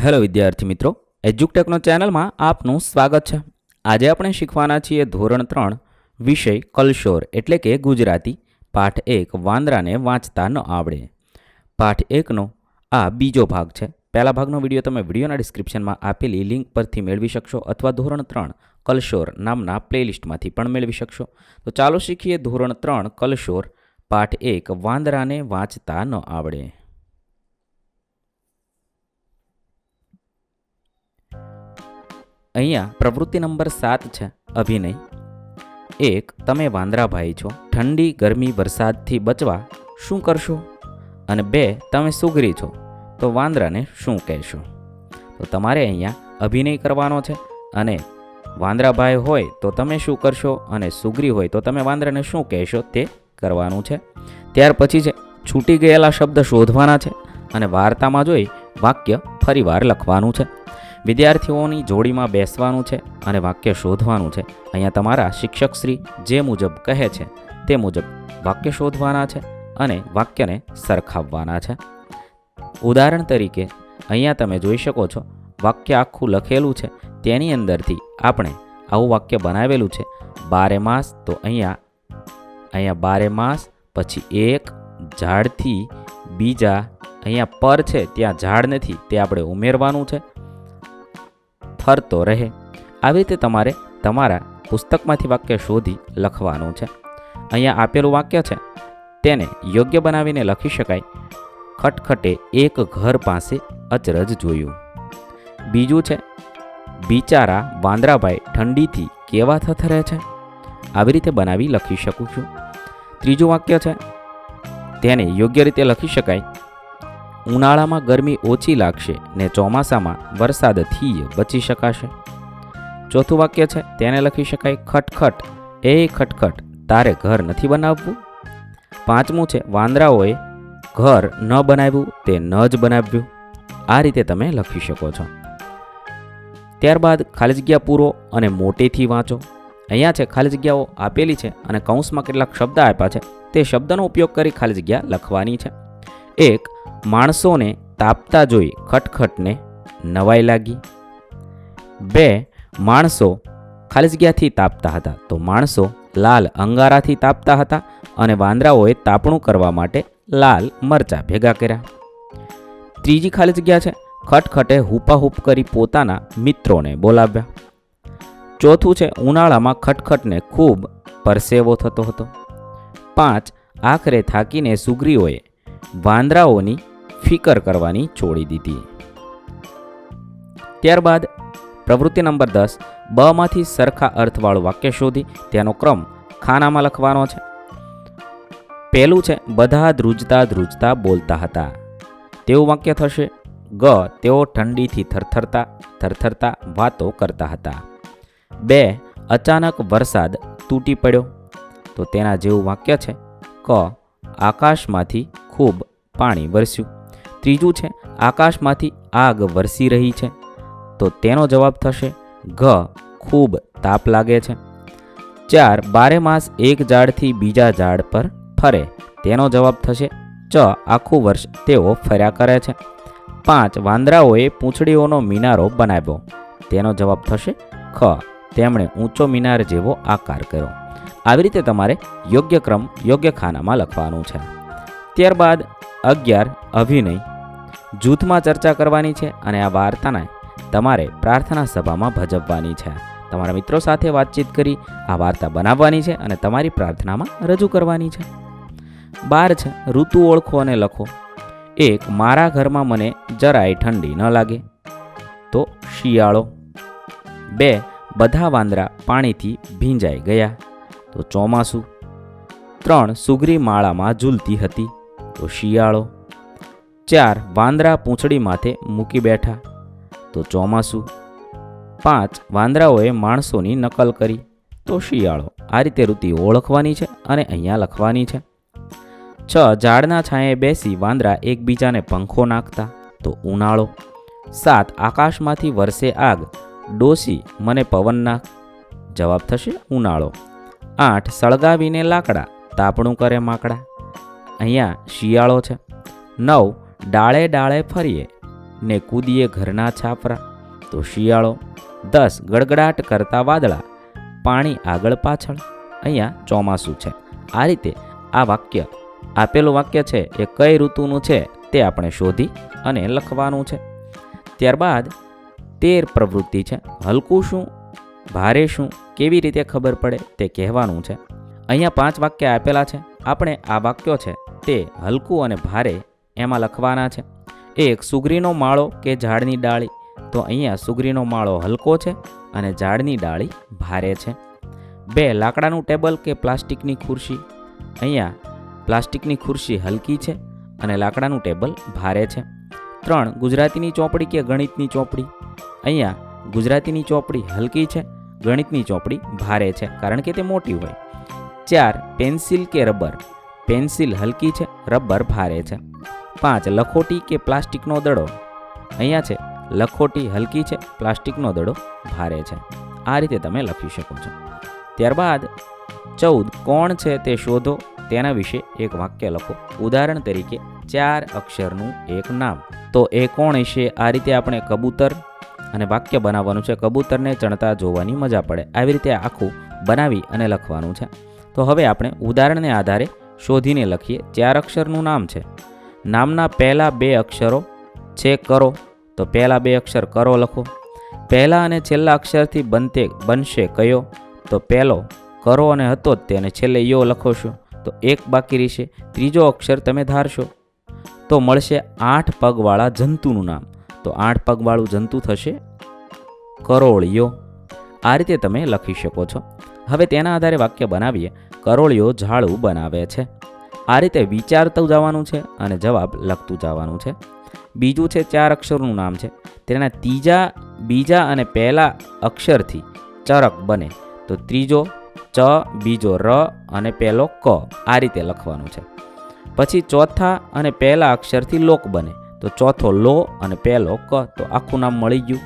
Hello વિદ્યાર્થી મિત્રો, એજ્યુકટેકનો ચેનલમાં આપનું સ્વાગત છે। આજે આપણે શીખવાના છીએ ધોરણ 3 વિષય કલશોર એટલે કે ગુજરાતી પાઠ 1 વાંદરાને વાંચતા ન આવડે। પાઠ 1નો આ બીજો ભાગ છે। પહેલા ભાગનો વિડીયો તમે વિડીયોના ડિસ્ક્રિપ્શનમાં આપેલી લિંક પરથી મેળવી શકશો અથવા ધોરણ 3 કલશોર નામના પ્લેલિસ્ટમાંથી પણ મેળવી શકશો। તો ચાલો શીખીએ ધોરણ 3 કલશોર પાઠ 1 વાંદરાને વાંચતા ન આવડે। અહીંયા પ્રવૃત્તિ નંબર 7 છે અભિનય। 1 તમે વાંદરાભાઈ છો, ઠંડી ગરમી વરસાદથી બચવા શું કરશો? અને 2 તમે સુગરી છો તો વાંદરાને શું કહેશો? તો તમારે અહીંયા અભિનય કરવાનો છે અને વાંદરાભાઈ હોય તો તમે શું કરશો અને સુગરી હોય તો તમે વાંદરાને શું કહેશો તે કરવાનું છે। ત્યાર પછી છે છૂટી ગયેલા શબ્દ શોધવાના છે અને વાર્તામાં જોઈ વાક્ય ફરીવાર લખવાનું છે। વિદ્યાર્થીઓની જોડીમાં બેસવાનું છે અને વાક્ય શોધવાનું છે। અહીંયા તમારા શિક્ષકશ્રી જે મુજબ કહે છે તે મુજબ વાક્ય શોધવાના છે અને વાક્યને સરખાવવાના છે। ઉદાહરણ તરીકે અહીંયા તમે જોઈ શકો છો વાક્ય આખું લખેલું છે, તેની અંદરથી આપણે આવું વાક્ય બનાવેલું છે 12 માસ। તો અહીંયા 12 માસ પછી એક ઝાડથી બીજા, અહીંયા પર છે ત્યાં ઝાડ નથી તે આપણે ઉમેરવાનું છે, ફરતો રહે। આવી રીતે તમારે તમારા પુસ્તકમાંથી વાક્ય શોધી લખવાનું છે। અહીંયા આપેલું વાક્ય છે તેને યોગ્ય બનાવીને લખી શકાય। ખટખટે એક ઘર પાસે અચરજ જોયું। બીજું છે બિચારા વાંદરાભાઈ ઠંડીથી કેવા થથરે છે। આવી રીતે બનાવી લખી શકું છું। ત્રીજું વાક્ય છે તેને યોગ્ય રીતે લખી શકાય। ઉનાળામાં ગરમી ઓછી લાગશે ને ચોમાસામાં વરસાદથી બચી શકાશે। ચોથું વાક્ય છે તેને લખી શકાય ખટખટ એ ખટખટ તારે ઘર નથી બનાવવું। પાંચમું છે વાંદરાઓએ ઘર ન બનાવ્યું તે ન જ બનાવ્યું। આ રીતે તમે લખી શકો છો। ત્યારબાદ ખાલી જગ્યા પૂરો અને મોટેથી વાંચો। અહીંયા છે ખાલી જગ્યાઓ આપેલી છે અને કૌંસમાં કેટલાક શબ્દ આપ્યા છે, તે શબ્દનો ઉપયોગ કરી ખાલી જગ્યા લખવાની છે। 1 માણસોને તાપતા જોઈ ખટખટને નવાઈ લાગી। 2 માણસો ખાલી જગ્યાથી તાપતા હતા તો માણસો લાલ અંગારાથી તાપતા હતા અને વાંદરાઓએ તાપણું કરવા માટે લાલ મરચાં ભેગા કર્યા। ત્રીજી ખાલી જગ્યા છે ખટખટે હુપાહુપ કરી પોતાના મિત્રોને બોલાવ્યા। ચોથું છે ઉનાળામાં ખટખટને ખૂબ પરસેવો થતો હતો। 5 આખરે થાકીને સુગ્રીઓએ વાંદરાઓની ફિકર કરવાની છોડી દીધી। ત્યારબાદ પ્રવૃત્તિ નંબર 10 બ માંથી સરખા અર્થવાળું વાક્ય શોધી તેનો ક્રમ ખાનામાં લખવાનો છે। પહેલું છે બધા ધ્રુજતા ધ્રુજતા બોલતા હતા, તેવું વાક્ય થશે ગ તેઓ ઠંડીથી થરથરતા વાતો કરતા હતા। 2 અચાનક વરસાદ તૂટી પડ્યો, તો તેના જેવું વાક્ય છે ક આકાશમાંથી ખૂબ પાણી વરસ્યું। ત્રીજું છે આકાશમાંથી આગ વરસી રહી છે, તો તેનો જવાબ થશે ઘ ખૂબ તાપ લાગે છે। 4 12 માસ એક ઝાડથી બીજા ઝાડ પર ફરે, તેનો જવાબ થશે ચ આખું વર્ષ તેઓ ફર્યા કરે છે। 5 વાંદરાઓએ પૂંછડીઓનો મિનારો બનાવ્યો, તેનો જવાબ થશે ખ તેમણે ઊંચો મિનાર જેવો આકાર કર્યો। આવી રીતે તમારે યોગ્ય ક્રમ યોગ્ય ખાનામાં લખવાનું છે। ત્યારબાદ 11 અભિનય જૂથમાં ચર્ચા કરવાની છે અને આ વાર્તાને તમારે પ્રાર્થના સભામાં ભજવવાની છે। તમારા મિત્રો સાથે વાતચીત કરી આ વાર્તા બનાવવાની છે અને તમારી પ્રાર્થનામાં રજૂ કરવાની છે। 12 છે ઋતુ ઓળખો અને લખો। 1 મારા ઘરમાં મને જરાય ઠંડી ન લાગે, તો શિયાળો। 2 બધા વાંદરા પાણીથી ભીંજાઈ ગયા, તો ચોમાસું। 3 સુગરી માળામાં ઝૂલતી હતી, તો શિયાળો। 4 વાંદરા પૂંછડી માથે મૂકી બેઠા, તો ચોમાસું। 5 વાંદરાઓએ માણસોની નકલ કરી, તો શિયાળો। આ રીતે ઋતુ ઓળખવાની છે અને અહીંયા લખવાની છે। 6 ઝાડના છાંયે બેસી વાંદરા એકબીજાને પંખો નાખતા, તો ઉનાળો। 7 આકાશમાંથી વરસે આગ, ડોસી મને પવન નાખ, જવાબ થશે ઉનાળો। 8 સળગાવીને લાકડા, તાપણું કરે માકડા, અહીંયા શિયાળો છે। 9 ડાળે ડાળે ફરીએ, ને કૂદીએ ઘરના છાપરા, તો શિયાળો. 10 ગડગડાટ કરતા વાદળા, પાણી આગળ પાછળ, અહીંયા ચોમાસું છે. આ રીતે આ વાક્ય, આપેલું વાક્ય છે એ કઈ ઋતુનું છે તે આપણે શોધી અને લખવાનું છે. ત્યારબાદ 13 પ્રવૃત્તિ છે. હલકું શું, ભારે શું, કેવી રીતે ખબર પડે તે કહેવાનું છે. અહીંયા 5 વાક્ય આપેલા છે. આપણે આ વાક્યો છે તે હલકું અને ભારે એમાં લખવાના છે. 1 સુગરીનો માળો કે ઝાડની ડાળી, તો અહીંયા સુગરીનો માળો હલકો છે અને ઝાડની ડાળી ભારે છે. 2 લાકડાનું ટેબલ કે પ્લાસ્ટિકની ખુરશી, અહીંયા પ્લાસ્ટિકની ખુરશી હલકી છે અને લાકડાનું ટેબલ ભારે છે. 3 ગુજરાતીની ચોપડી કે ગણિતની ચોપડી, અહીંયા ગુજરાતીની ચોપડી હલકી છે, ગણિતની ચોપડી ભારે છે કારણ કે તે મોટી હોય. 4 પેન્સિલ કે રબર, પેન્સિલ હલકી છે, રબર ભારે છે. 5 લખોટી કે પ્લાસ્ટિકનો દડો, અહીંયા છે લખોટી હલકી છે, પ્લાસ્ટિકનો દડો ભારે છે. આ રીતે તમે લખી શકો છો. ત્યારબાદ 14 કોણ છે તે શોધો, તેના વિશે એક વાક્ય લખો. ઉદાહરણ તરીકે 4 અક્ષરનું એક નામ, તો એ કોણ હશે? આ રીતે આપણે કબૂતર અને વાક્ય બનાવવાનું છે. કબૂતરને ચણતા જોવાની મજા પડે, આવી રીતે આખું બનાવી અને લખવાનું છે. તો હવે આપણે ઉદાહરણને આધારે શોધીને લખીએ. 4 અક્ષરનું નામ છે. નામના પહેલા 2 અક્ષરો છે કરો, તો પહેલા 2 અક્ષર કરો લખો. પહેલા અને છેલ્લા અક્ષરથી બનશે કયો, તો પહેલો કરો અને હતો જ તે, અને છેલ્લે યો લખો છો તો એક બાકી રહેશે. ત્રીજો અક્ષર તમે ધારશો તો મળશે 8 પગવાળા જંતુનું નામ, તો 8 પગવાળું જંતુ થશે કરોળિયો. આ રીતે તમે લખી શકો છો. હવે તેના આધારે વાક્ય બનાવીએ. કરોળિયો ઝાડું બનાવે છે. આ રીતે વિચારતું જવાનું છે અને જવાબ લખતું જવાનું છે. બીજું છે 4 અક્ષરનું નામ છે. તેના બીજા અને પહેલા અક્ષરથી ચરક બને, તો ત્રીજો ચ, બીજો ર અને પહેલો ક, આ રીતે લખવાનું છે. પછી ચોથા અને પહેલા અક્ષરથી લોક બને, તો ચોથો લો અને પહેલો ક, તો આખું નામ મળી ગયું.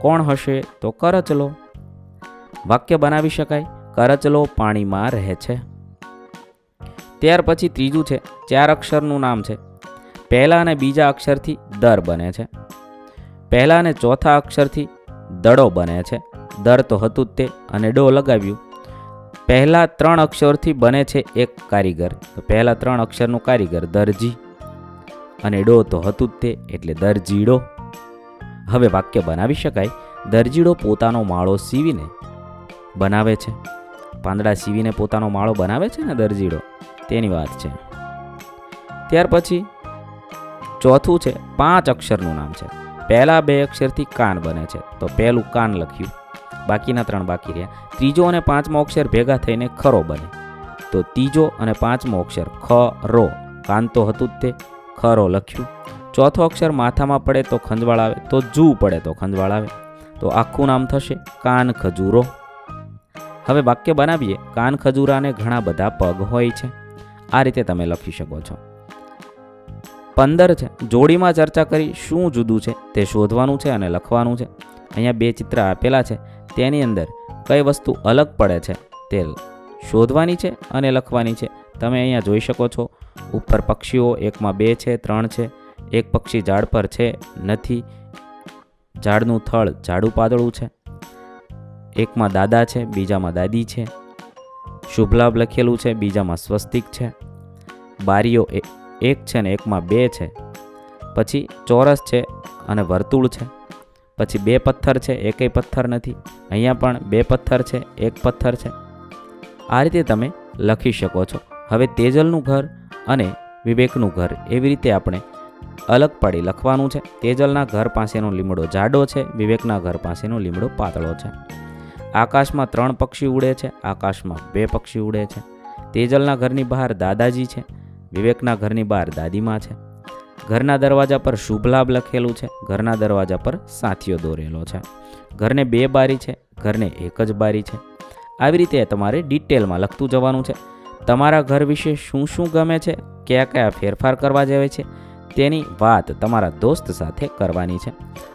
કોણ હશે? તો કરચલો. વાક્ય બનાવી શકાય. કરચલો પાણીમાં રહે છે. ત્યાર પછી ત્રીજું છે 4 અક્ષરનું નામ છે. પહેલા અને બીજા અક્ષરથી દર બને છે. પહેલા અને ચોથા અક્ષરથી દડો બને છે. દર તો હતું જ તે અને ડો લગાવ્યું. પહેલા 3 અક્ષરથી બને છે એક કારીગર, તો પહેલા 3 અક્ષરનું કારીગર દરજી, અને ડો તો હતું જ તે એટલે દરજીડો. હવે વાક્ય બનાવી શકાય. દરજીડો પોતાનો માળો સીવીને બનાવે છે. પાંદડા સીવીને પોતાનો માળો બનાવે છે ને દરજીડો, તેની વાત છે. ત્યાર પછી ચોથું છે 5 અક્ષરનું નામ છે. પહેલા 2 અક્ષરથી કાન બને છે, તો પહેલું કાન લખ્યું, બાકીના 3 બાકી રહ્યા. ત્રીજો અને 5મો અક્ષર ભેગા થઈને ખરો બને, તો ત્રીજો અને 5મો અક્ષર ખ રો, કાન તો હતું જ તે, ખરો લખ્યું. ચોથો અક્ષર માથામાં પડે તો ખંજવાળ આવે, તો જૂ પડે તો ખંજવાળ આવે, તો આખું નામ થશે કાન ખજૂરો. હવે વાક્ય બનાવીએ. કાન ખજૂરાને ઘણા બધા પગ હોય છે. આ રીતે તમે લખી શકો છો. 15 છે જોડીમાં ચર્ચા કરી શું જુદું છે તે શોધવાનું છે અને લખવાનું છે. અહીંયા 2 ચિત્ર આપેલા છે, તેની અંદર કઈ વસ્તુ અલગ પડે છે તે શોધવાની છે અને લખવાની છે. તમે અહીંયા જોઈ શકો છો ઉપર પક્ષીઓ, એકમાં 2 છે, 3 છે. એક પક્ષી ઝાડ પર છે, નથી. ઝાડનું થળ ઝાડું પાતળું છે. એકમાં દાદા છે, બીજામાં દાદી છે. શુભ લાભ લખેલું છે, બીજામાં સ્વસ્તિક છે. બારીઓ એક છે ને એકમાં 2 છે. પછી ચોરસ છે અને વર્તુળ છે. પછી 2 પથ્થર છે, એકેય પથ્થર નથી. અહીંયા પણ 2 પથ્થર છે, 1 પથ્થર છે. આ રીતે તમે લખી શકો છો. હવે તેજલનું ઘર અને વિવેકનું ઘર એવી રીતે આપણે અલગ પાડી લખવાનું છે. તેજલના ઘર પાસેનો લીમડો જાડો છે, વિવેકના ઘર પાસેનો લીમડો પાતળો છે. આકાશમાં 3 પક્ષી ઉડે છે, આકાશમાં 2 પક્ષી ઉડે છે. તેજલના ઘરની બહાર દાદાજી છે, વિવેકના ઘરની બહાર દાદીમાં છે. ઘરના દરવાજા પર શુભ લાભ લખેલું છે, ઘરના દરવાજા પર સાથીઓ દોરેલો છે. ઘરને 2 બારી છે, ઘરને 1 જ બારી છે. આવી રીતે તમારે ડિટેલમાં લખતું જવાનું છે. તમારા ઘર વિશે શું શું ગમે છે, કયા કયા ફેરફાર કરવા જેવા છે, તેની વાત તમારા દોસ્ત સાથે કરવાની છે.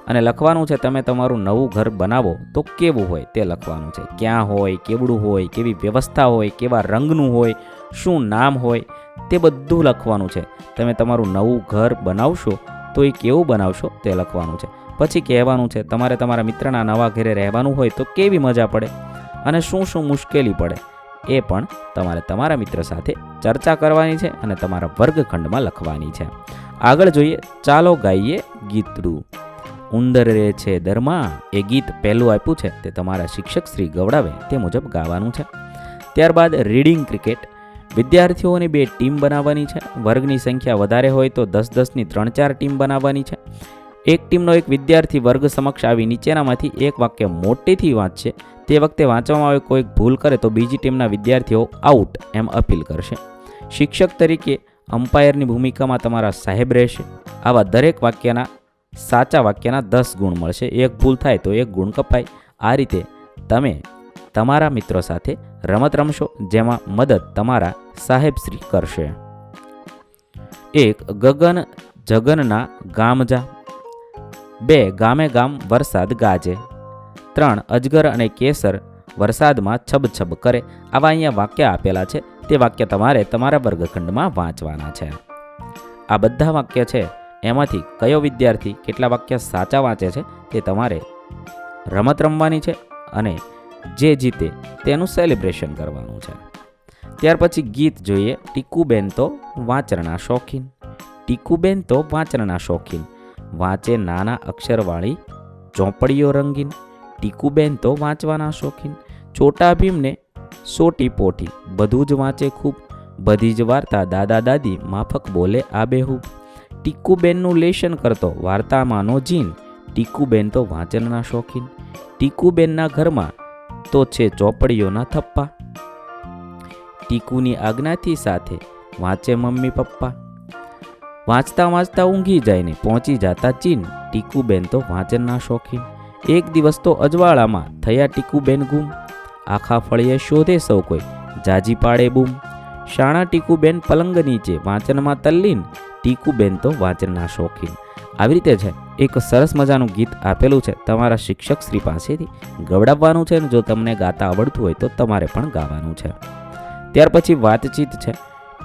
અને લખવાનું છે તમે તમારું નવું ઘર બનાવો તો કેવું હોય તે લખવાનું છે. ક્યાં હોય, કેવડું હોય, કેવી વ્યવસ્થા હોય, કેવા રંગનું હોય, શું નામ હોય, તે બધું લખવાનું છે. તમે તમારું નવું ઘર બનાવશો તો એ કેવું બનાવશો તે લખવાનું છે. પછી કહેવાનું છે તમારે તમારા મિત્રના નવા ઘરે રહેવાનું હોય તો કેવી મજા પડે અને શું શું મુશ્કેલી પડે એ પણ તમારે તમારા મિત્ર સાથે ચર્ચા કરવાની છે અને તમારા વર્ગખંડમાં લખવાની છે. આગળ જોઈએ, ચાલો ગાઈએ ગીતડું. ઉંદર રે છે દરમાં એ ગીત પહેલું આપ્યું છે તે તમારા શિક્ષક શ્રી ગવડાવે તે મુજબ ગાવાનું છે. ત્યારબાદ રીડિંગ ક્રિકેટ. વિદ્યાર્થીઓની 2 ટીમ બનાવવાની છે. વર્ગની સંખ્યા વધારે હોય તો 10-10ની 3-4 ટીમ બનાવવાની છે. એક ટીમનો એક વિદ્યાર્થી વર્ગ સમક્ષ આવી નીચેનામાંથી એક વાક્ય મોટેથી વાંચશે. તે વખતે વાંચવામાં આવે કોઈક ભૂલ કરે તો બીજી ટીમના વિદ્યાર્થીઓ આઉટ એમ અપીલ કરશે. શિક્ષક તરીકે અમ્પાયરની ભૂમિકામાં તમારા સાહેબ રહેશે. આવા દરેક વાક્યના સાચા વાક્યના 10 ગુણ મળશે. એક ભૂલ થાય તો 1 ગુણ કપાય. આ રીતે તમે તમારા મિત્રો સાથે રમત રમશો જેમાં મદદ તમારા સાહેબશ્રી કરશે. 1. ગગન જગનના ગામ જા. 2. ગામે ગામ વરસાદ ગાજે. 3. અજગર અને કેસર વરસાદમાં છબછબ કરે. આવા અહીંયા વાક્ય આપેલા છે. તે વાક્ય તમારે તમારા વર્ગખંડમાં વાંચવાના છે. આ બધા વાક્ય છે એમાંથી કયો વિદ્યાર્થી કેટલા વાક્ય સાચા વાંચે છે તે તમારે રમત રમવાની છે અને જે જીતે તેનું સેલિબ્રેશન કરવાનું છે. ત્યાર પછી ગીત જોઈએ. ટીકુબેન તો વાંચનના શોખીન. ટીકુબેન તો વાંચનના શોખીન, વાંચે નાના અક્ષરવાળી ચોપડીઓ રંગીન. ટીકુબેન તો વાંચવાના શોખીન, છોટા ભીમને સોટી પોટી, બધું જ વાંચે ખૂબ, બધી જ વાર્તા દાદા દાદી માફક બોલે આબેહૂબ. ટીકુબેનનું લેશન કરતો વાર્તામાંનો જીન. ટીકુબેન તો વાંચનના શોખીન, ટીકુબેનના ઘરમાં તો છે ચોપડીઓના થપ્પા. ટીકુની આજ્ઞાથી સાથે વાંચે મમ્મી પપ્પા, વાંચતા વાંચતા ઊંઘી જાયને પહોંચી જાતા ચીન. ટીકુબેન તો વાંચનના શોખીન. એક દિવસ તો અજવાળામાં થયા ટીકુબેન ગુમ, આખા ફળીએ શોધે સૌ કોઈ જાજી પાડે બૂમ. શાણા ટીકુબેન પલંગ નીચે વાંચનમાં તલ્લીન. ટીકુબેન તો વાંચનના શોખીન. આવી રીતે છે એક સરસ મજાનું ગીત આપેલું છે. તમારા શિક્ષક શ્રી પાસેથી ગવડાવવાનું છે અને જો તમને ગાતા આવડતું હોય તો તમારે પણ ગાવાનું છે. ત્યાર પછી વાતચીત છે.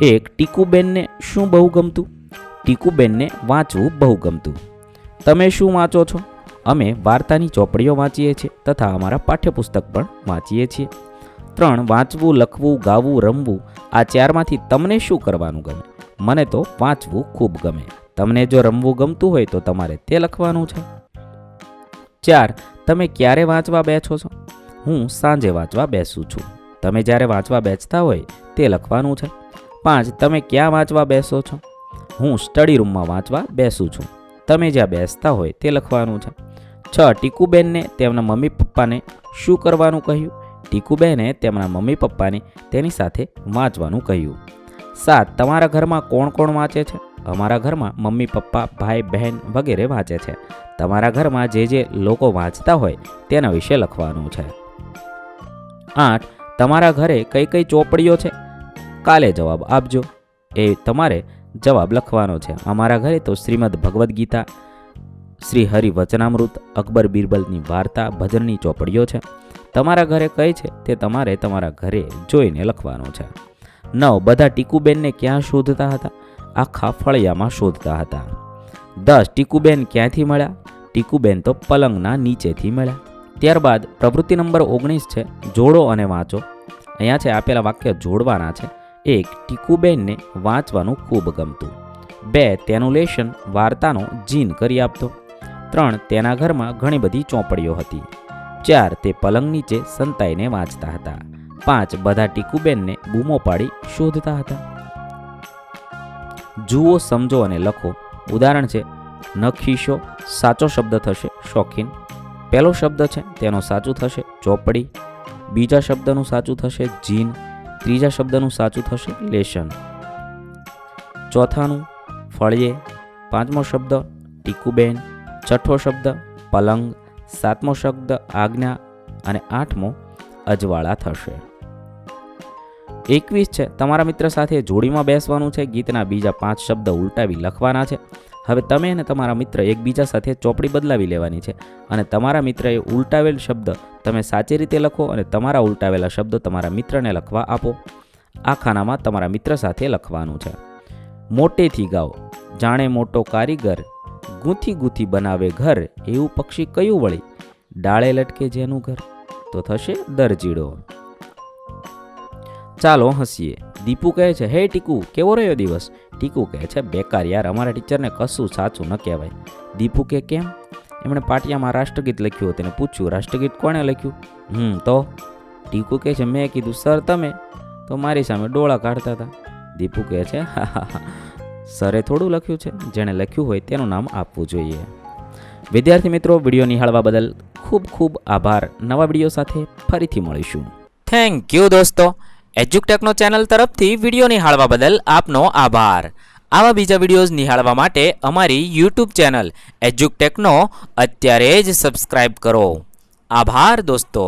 1. ટીકુબેનને શું બહુ ગમતું. ટીકુબેનને વાંચવું બહુ ગમતું. તમે શું વાંચો છો. અમે વાર્તાની ચોપડીઓ વાંચીએ છીએ તથા અમારા પાઠ્યપુસ્તક પણ વાંચીએ છીએ. 3. વાંચવું, લખવું, ગાવું, રમવું આ 4માંથી તમને શું કરવાનું ગમે. મને તો વાંચવું ખૂબ ગમે. તમને જો રમવું ગમતું હોય તો તમારે તે લખવાનું છે. 4. તમે ક્યારે વાંચવા બેસો છો. હું સાંજે વાંચવા બેસું છું. તમે જ્યારે વાંચવા બેસતા હોય તે લખવાનું છે. 5. તમે ક્યાં વાંચવા બેસો છો. હું સ્ટડી રૂમમાં વાંચવા બેસું છું. તમે જ્યાં બેસતા હોય તે લખવાનું છે. 6. ટીકુબેનને તેમના મમ્મી પપ્પાને શું કરવાનું કહ્યું. ટીકુબેને તેમના મમ્મી પપ્પાને તેની સાથે વાંચવાનું કહ્યું. 7. તમારા ઘરમાં કોણ કોણ વાંચે છે. અમારા ઘરમાં મમ્મી પપ્પા ભાઈ બહેન વગેરે વાંચે છે. તમારા ઘરમાં જે લોકો વાંચતા હોય તેના વિશે લખવાનું છે. 8. તમારા ઘરે કઈ કઈ ચોપડીઓ છે. કાલે જવાબ આપજો. એ તમારે જવાબ લખવાનો છે. અમારા ઘરે તો શ્રીમદ ભગવદ્ ગીતા, શ્રી હરિવચનામૃત, અકબર બિરબલની વાર્તા, ભજનની ચોપડીઓ છે. તમારા ઘરે કઈ છે તે તમારે તમારા ઘરે જોઈને લખવાનું છે. 9. બધા ટીકુબેનને ક્યાં શોધતા હતા. આખા ફળિયામાં શોધતા હતા. 10. ટીકુબેન ક્યાંથી મળ્યા. ટીકુબેન તો પલંગના નીચેથી મળ્યા. ત્યારબાદ પ્રવૃત્તિ નંબર 19 છે. જોડો અને વાંચો. અહીંયા છે આપેલા વાક્ય જોડવાના છે. 1. ટીકુબેનને વાંચવાનું ખૂબ ગમતું. 2. તેનું લેશન વાર્તાનો જીન કરી આપતો. 3. તેના ઘરમાં ઘણી બધી ચોપડીઓ હતી. 4. તે પલંગ નીચે સંતાઈને વાંચતા હતા. 5. બધા ટીકુબેનને બૂમો પાડી શોધતા હતા. જુઓ, સમજો અને લખો. ઉદાહરણ છે નખીશો સાચો શબ્દ થશે શોખીન. પહેલો શબ્દ છે તેનો સાચું થશે ચોપડી. બીજા શબ્દનું સાચું થશે જીન. ત્રીજા શબ્દનું સાચું થશે લેશન. ચોથાનું ફળિયે. પાંચમો શબ્દ ટીકુબેન. છઠ્ઠો શબ્દ પલંગ. સાતમો શબ્દ આજ્ઞા અને આઠમો અજવાળા થશે. 21 છે તમારા મિત્ર સાથે જોડીમાં બેસવાનું છે. ગીતના બીજા 5 શબ્દ ઉલટાવી લખવાના છે. હવે તમે અને તમારા મિત્ર એકબીજા સાથે ચોપડી બદલાવી લેવાની છે અને તમારા મિત્રએ ઉલટાવેલ શબ્દ તમે સાચી રીતે લખો અને તમારા ઉલટાવેલા શબ્દો તમારા મિત્રને લખવા આપો. આ ખાનામાં તમારા મિત્ર સાથે લખવાનું છે. મોટેથી ગાઓ. જાણે મોટો કારીગર ગૂંથી ગૂંથી બનાવે ઘર, એવું પક્ષી કયું વળી? ડાળે લટકે જેનું ઘર, તો થશે દરજીડો. ચાલો હસીએ. દીપુ કહે છે, હે ટીકુ, કેવો રહ્યો દિવસ? ટીકુ કહે છે, બેકાર યાર, અમારા ટીચરને કશું સાચું ન કહેવાય. દીપુ કે કેમ? એમણે પાટિયામાં રાષ્ટ્રગીત લખ્યું હતું. તેને પૂછ્યું, રાષ્ટ્રગીત કોણે લખ્યું? તો ટીકુ કહે છે, મેં કીધું સર તમે તો મારી સામે ડોળા કાઢતા હતા. દીપુ કહે છે, હા, સરે થોડું લખ્યું છે, જેણે લખ્યું હોય તેનું નામ આપવું જોઈએ. વિદ્યાર્થી મિત્રો, વિડીયો નિહાળવા બદલ ખૂબ ખૂબ આભાર. નવા વિડીયો સાથે ફરીથી મળીશું. થેન્ક યુ દોસ્તો. એજ્યુકટેકનો ચેનલ તરફથી વિડીયો નિહાળવા બદલ આપનો આભાર. આવા બીજા વિડીયોઝ નિહાળવા માટે અમારી યુટ્યુબ ચેનલ એજ્યુકટેકનો અત્યારે જ સબસ્ક્રાઇબ કરો. આભાર દોસ્તો.